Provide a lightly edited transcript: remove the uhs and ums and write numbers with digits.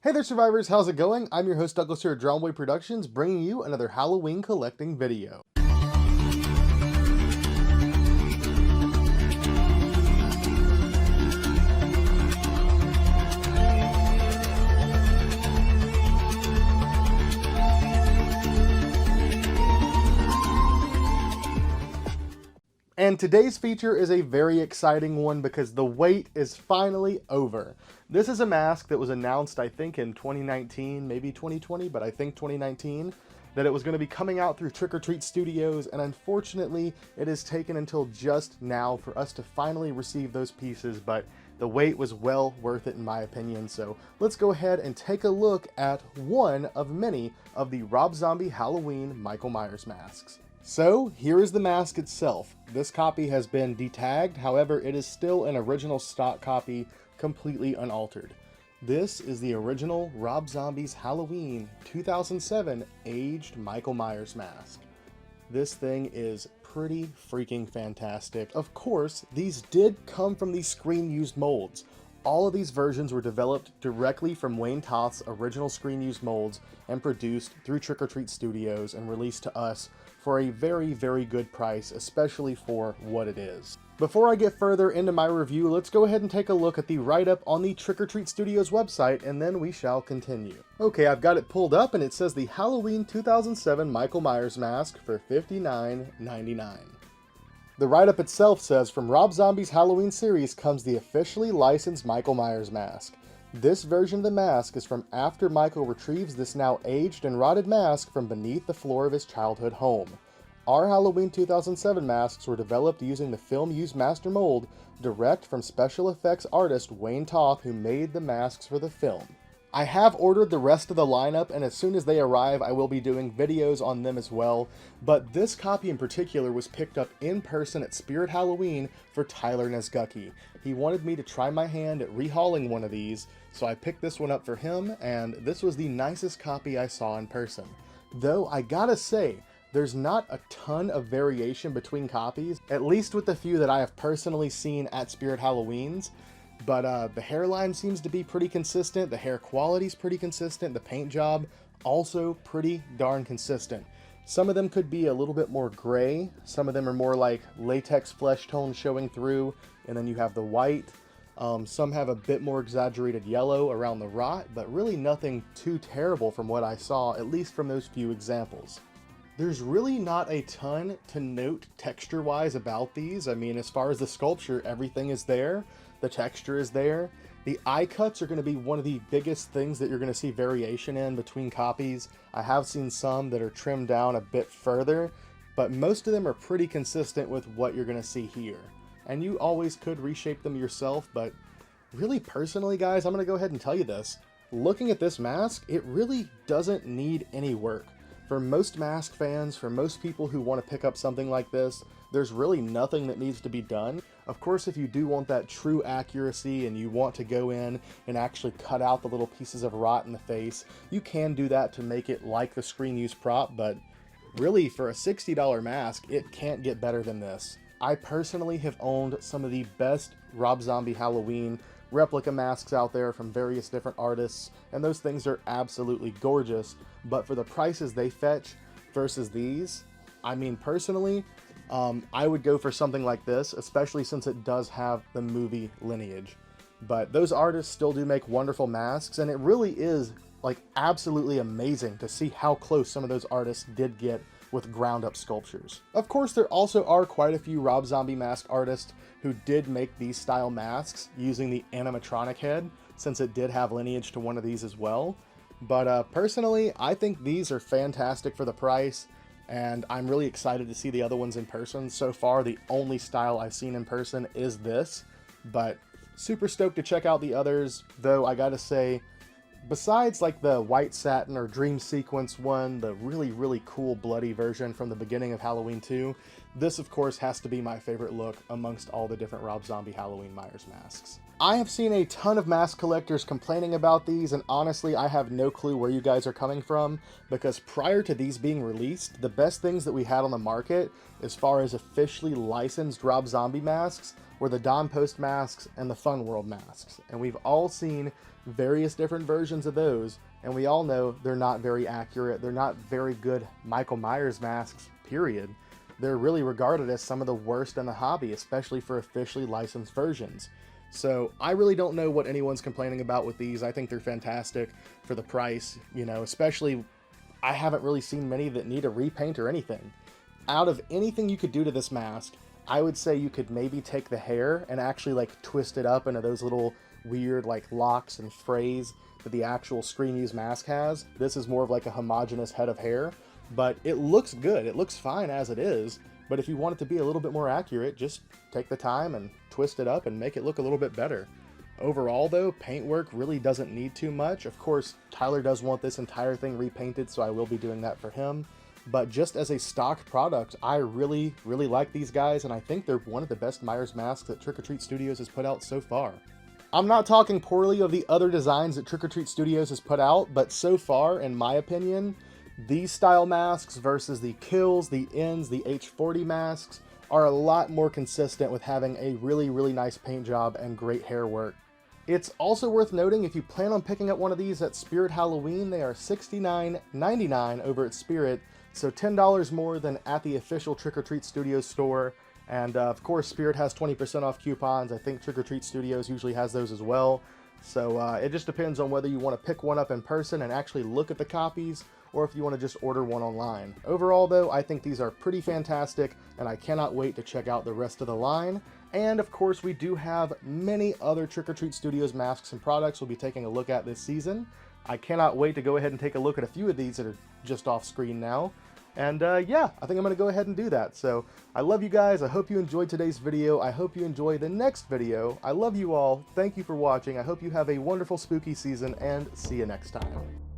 Hey there survivors, how's it going? I'm your host Douglas here at Drownboy Productions, bringing you another Halloween collecting video. And today's feature is a very exciting one because the wait is finally over. This is a mask that was announced, I think, in 2019, maybe 2020, but I think 2019, that it was going to be coming out through Trick or Treat Studios, and unfortunately, it has taken until just now for us to finally receive those pieces, but the wait was well worth it in my opinion, so let's go ahead and take a look at one of many of the Rob Zombie Halloween Michael Myers masks. So, here is the mask itself. This copy has been detagged, however, it is still an original stock copy, completely unaltered. This is the original Rob Zombie's Halloween 2007 aged Michael Myers mask. This thing is pretty freaking fantastic. Of course, these did come from these screen-used molds. All of these versions were developed directly from Wayne Toth's original screen-used molds and produced through Trick or Treat Studios and released to us for a very, very good price, especially for what it is. Before I get further into my review, let's go ahead and take a look at the write-up on the Trick or Treat Studios website, and then we shall continue. Okay, I've got it pulled up, and it says the Halloween 2007 Michael Myers mask for $59.99. The write-up itself says, from Rob Zombie's Halloween series comes the officially licensed Michael Myers mask. This version of the mask is from after Michael retrieves this now aged and rotted mask from beneath the floor of his childhood home. Our Halloween 2007 masks were developed using the film-used master mold direct from special effects artist Wayne Toth, who made the masks for the film. I have ordered the rest of the lineup, and as soon as they arrive I will be doing videos on them as well, but this copy in particular was picked up in person at Spirit Halloween for Tyler Nesgucki. He wanted me to try my hand at rehauling one of these, so I picked this one up for him, and this was the nicest copy I saw in person. Though I gotta say, there's not a ton of variation between copies, at least with the few that I have personally seen at Spirit Halloweens. But the hairline seems to be pretty consistent, the hair quality's pretty consistent, the paint job also pretty darn consistent. Some of them could be a little bit more gray, some of them are more like latex flesh tone showing through, and then you have the white. Some have a bit more exaggerated yellow around the rot, but really nothing too terrible from what I saw, at least from those few examples. There's really not a ton to note texture-wise about these. I mean, as far as the sculpture, everything is there. The texture is there. The eye cuts are going to be one of the biggest things that you're going to see variation in between copies. I have seen some that are trimmed down a bit further, but most of them are pretty consistent with what you're going to see here. And you always could reshape them yourself, but really personally, guys, I'm going to go ahead and tell you this. Looking at this mask, it really doesn't need any work. For most mask fans, for most people who want to pick up something like this, there's really nothing that needs to be done. Of course, if you do want that true accuracy and you want to go in and actually cut out the little pieces of rot in the face, you can do that to make it like the screen use prop, but really for a $60 mask, it can't get better than this. I personally have owned some of the best Rob Zombie Halloween replica masks out there from various different artists, and those things are absolutely gorgeous, but for the prices they fetch versus these, I mean, personally, I would go for something like this, especially since it does have the movie lineage. But those artists still do make wonderful masks, and it really is like absolutely amazing to see how close some of those artists did get with ground-up sculptures. Of course, there also are quite a few Rob Zombie mask artists who did make these style masks using the animatronic head, since it did have lineage to one of these as well. But personally, I think these are fantastic for the price, and I'm really excited to see the other ones in person. So far, the only style I've seen in person is this, but super stoked to check out the others, though I gotta say, besides like the white satin or dream sequence one, the really, really cool bloody version from the beginning of Halloween 2, this of course has to be my favorite look amongst all the different Rob Zombie Halloween Myers masks. I have seen a ton of mask collectors complaining about these, and honestly I have no clue where you guys are coming from, because prior to these being released, the best things that we had on the market as far as officially licensed Rob Zombie masks were the Dawn Post masks and the Fun World masks, and we've all seen various different versions of those, and we all know they're not very accurate. They're not very good Michael Myers masks, period. They're really regarded as some of the worst in the hobby, especially for officially licensed versions. So I really don't know what anyone's complaining about with these. I think they're fantastic for the price, you know, especially I haven't really seen many that need a repaint or anything. Out of anything you could do to this mask, I would say you could maybe take the hair and actually like twist it up into those little weird like locks and frays that the actual screen use mask has. This is more of like a homogeneous head of hair, but it looks good. It looks fine as it is, but if you want it to be a little bit more accurate, just take the time and twist it up and make it look a little bit better. Overall though, paintwork really doesn't need too much. Of course, Tyler does want this entire thing repainted, so I will be doing that for him. But just as a stock product, I really like these guys, and I think they're one of the best Myers masks that Trick or Treat Studios has put out so far. I'm not talking poorly of the other designs that Trick or Treat Studios has put out, but so far, in my opinion, these style masks versus the Kills, the Ends, the H40 masks are a lot more consistent with having a really nice paint job and great hair work. It's also worth noting, if you plan on picking up one of these at Spirit Halloween, they are $69.99 over at Spirit, so $10 more than at the official Trick or Treat Studios store. And of course, Spirit has 20% off coupons. I think Trick or Treat Studios usually has those as well. So it just depends on whether you want to pick one up in person and actually look at the copies, or if you want to just order one online. Overall though, I think these are pretty fantastic, and I cannot wait to check out the rest of the line. And of course, we do have many other Trick or Treat Studios masks and products we'll be taking a look at this season. I cannot wait to go ahead and take a look at a few of these that are just off screen now. And yeah, I think I'm going to go ahead and do that. So I love you guys. I hope you enjoyed today's video. I hope you enjoy the next video. I love you all. Thank you for watching. I hope you have a wonderful spooky season, and see you next time.